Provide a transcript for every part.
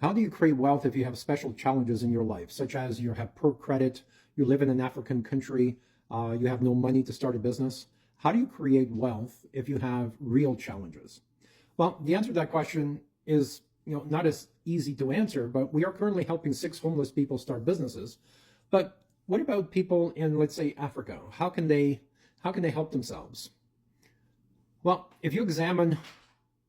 How do you create wealth if you have special challenges in your life, such as you have poor credit, you live in an African country, you have no money to start a business? How do you create wealth if you have real challenges? Well, the answer to that question is, not as easy to answer, but we are currently helping 6 homeless people start businesses. But what about people in, let's say, Africa? How can they help themselves? Well, if you examine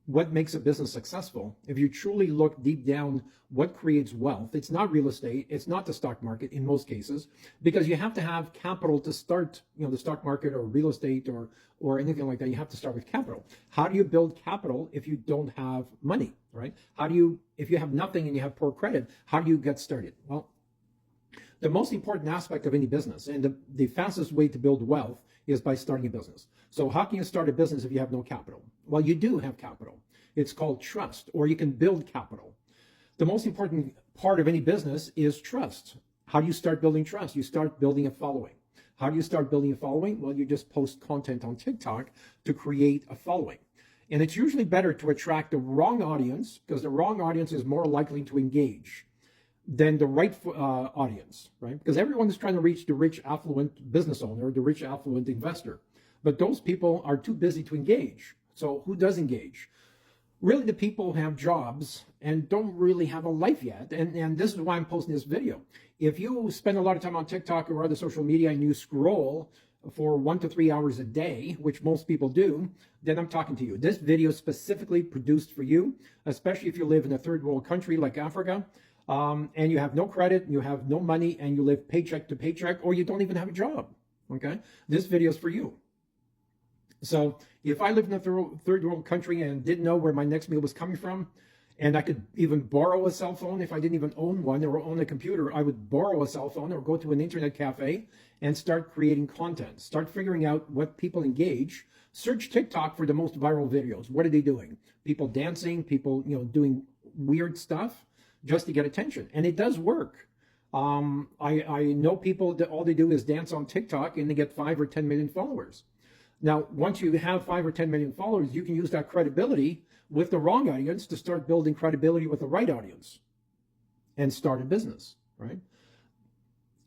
what makes a business successful, if you truly look deep down what creates wealth, it's not real estate, it's not the stock market in most cases, because you have to have capital to start, the stock market or real estate or anything like that. You have to start with capital. How do you build capital if you don't have money, right? If you have nothing and you have poor credit, how do you get started? Well, the most important aspect of any business and the fastest way to build wealth is by starting a business. So how can you start a business if you have no capital? Well, you do have capital. It's called trust, or you can build capital. The most important part of any business is trust. How do you start building trust? You start building a following. How do you start building a following? Well, you just post content on TikTok to create a following. And it's usually better to attract the wrong audience, because the wrong audience is more likely to engage than the right audience, right? Because everyone is trying to reach the rich, affluent business owner, the rich, affluent investor. But those people are too busy to engage. So who does engage? Really, the people who have jobs and don't really have a life yet. And this is why I'm posting this video. If you spend a lot of time on TikTok or other social media and you scroll for 1 to 3 hours a day, which most people do, then I'm talking to you. This video is specifically produced for you, especially if you live in a third world country like Africa, and you have no credit, you have no money, and you live paycheck to paycheck, or you don't even have a job, okay? This video is for you. So if I lived in a third world country and didn't know where my next meal was coming from, and I could even borrow a cell phone if I didn't even own one or own a computer, I would borrow a cell phone or go to an internet cafe and start creating content, start figuring out what people engage. Search TikTok for the most viral videos. What are they doing? People dancing, people, doing weird stuff just to get attention. And it does work. I know people that all they do is dance on TikTok and they get 5 or 10 million followers. Now, once you have 5 or 10 million followers, you can use that credibility with the wrong audience to start building credibility with the right audience and start a business, right?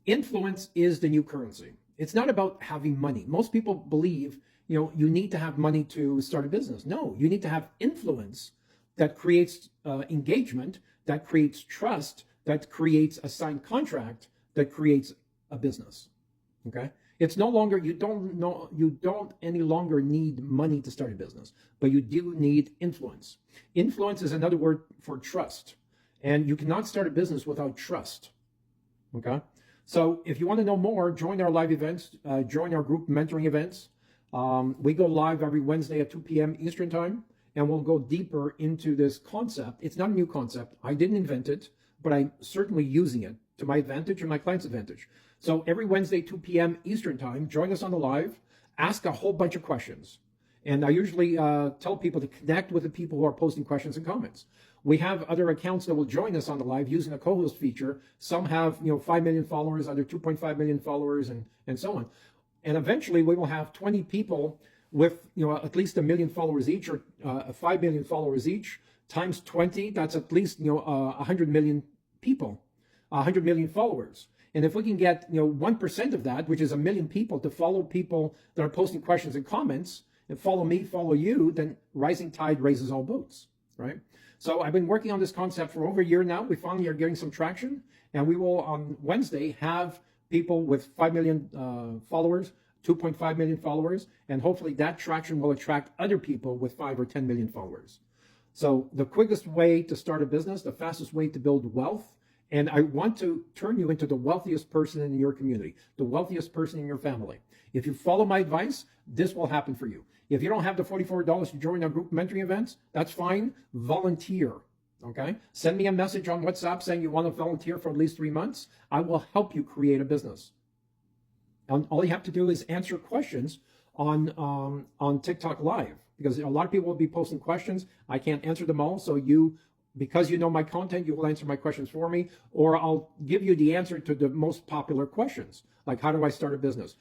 Influence is the new currency. It's not about having money. Most people believe, you need to have money to start a business. No, you need to have influence that creates engagement, that creates trust, that creates a signed contract, that creates a business, okay? It's no longer, you don't any longer need money to start a business, but you do need influence. Influence is another word for trust. And you cannot start a business without trust, okay? So if you want to know more, join our live events, join our group mentoring events. We go live every Wednesday at 2 p.m. Eastern time, and we'll go deeper into this concept. It's not a new concept. I didn't invent it, but I'm certainly using it to my advantage and my client's advantage. So every Wednesday, 2 p.m. Eastern time, join us on the live, ask a whole bunch of questions. And I usually tell people to connect with the people who are posting questions and comments. We have other accounts that will join us on the live using a co-host feature. Some have 5 million followers, other 2.5 million followers, and so on. And eventually we will have 20 people with at least 1 million followers each, or 5 million followers each, times 20, that's at least 100 million people, 100 million followers. And if we can get 1% of that, which is 1 million people, to follow people that are posting questions and comments, and follow me, follow you, then rising tide raises all boats, right? So I've been working on this concept for over a year now. We finally are getting some traction, and we will on Wednesday have people with 5 million followers, 2.5 million followers, and hopefully that traction will attract other people with 5 or 10 million followers. So the quickest way to start a business, the fastest way to build wealth, and I want to turn you into the wealthiest person in your community, the wealthiest person in your family. If you follow my advice, this will happen for you. If you don't have the $44 to join our group mentoring events, that's fine. Volunteer, okay? Send me a message on WhatsApp saying you want to volunteer for at least 3 months. I will help you create a business. And all you have to do is answer questions on TikTok Live, because a lot of people will be posting questions. I can't answer them all, so you because you know my content, you will answer my questions for me, or I'll give you the answer to the most popular questions. Like, how do I start a business?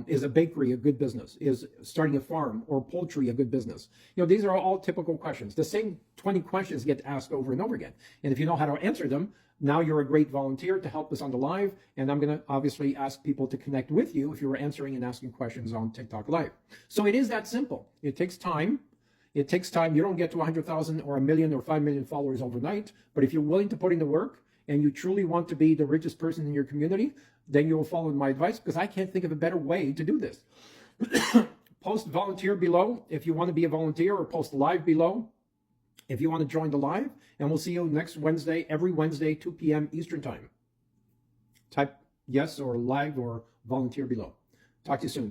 Is a bakery a good business? Is starting a farm or poultry a good business? These are all typical questions. The same 20 questions get asked over and over again. And if you know how to answer them, now you're a great volunteer to help us on the live. And I'm going to obviously ask people to connect with you if you're answering and asking questions on TikTok Live. So it is that simple. It takes time. It takes time. You don't get to 100,000 or 1 million or 5 million followers overnight. But if you're willing to put in the work and you truly want to be the richest person in your community, then you will follow my advice, because I can't think of a better way to do this. Post volunteer below if you want to be a volunteer, or post live below if you want to join the live. And we'll see you next Wednesday, every Wednesday, 2 p.m. Eastern Time. Type yes or live or volunteer below. Talk to you soon.